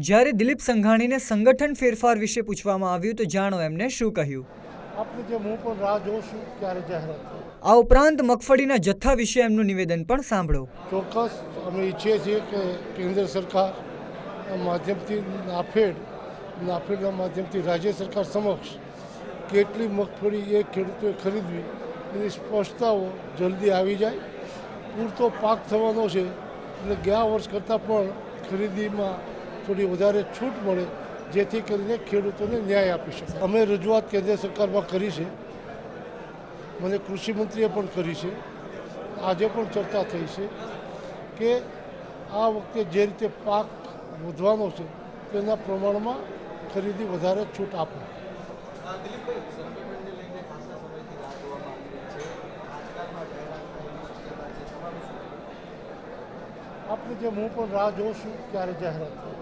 જ્યારે દિલીપ સંઘાણીને સંગઠન ફેરફાર વિશે પૂછવામાં આવ્યું તો જાણો એમને શું કહ્યું। આપણે જે હું પણ રાહ જોઉં છું ત્યારે જાહેરાત થાય। આ ઉપરાંત મગફળીના જથ્થા વિશે એમનું નિવેદન પણ સાંભળો। ચોક્કસ અમે ઈચ્છીએ છીએ કે કેન્દ્ર સરકાર માધ્યમથી નાફેડના માધ્યમથી રાજ્ય સરકાર સમક્ષ કેટલી મગફળી એ ખેડૂતોએ ખરીદવી એની સ્પષ્ટતાઓ જલ્દી આવી જાય। પૂરતો પાક થવાનો છે એટલે ગયા વર્ષ કરતાં પણ ખરીદીમાં થોડી વધારે છૂટ મળે જેથી કરીને ખેડૂતોને ન્યાય આપી શકાય। અમે રજૂઆત કેન્દ્ર સરકારમાં કરી છે, મને કૃષિમંત્રીએ પણ કરી છે, આજે પણ ચર્ચા થઈ છે કે આ વખતે જે રીતે પાક વધવાનો છે તેના પ્રમાણમાં ખરીદી વધારે છૂટ આપે। આપણે જે હું પણ રાહ જોઉં છું ત્યારે જાહેરાત થાય।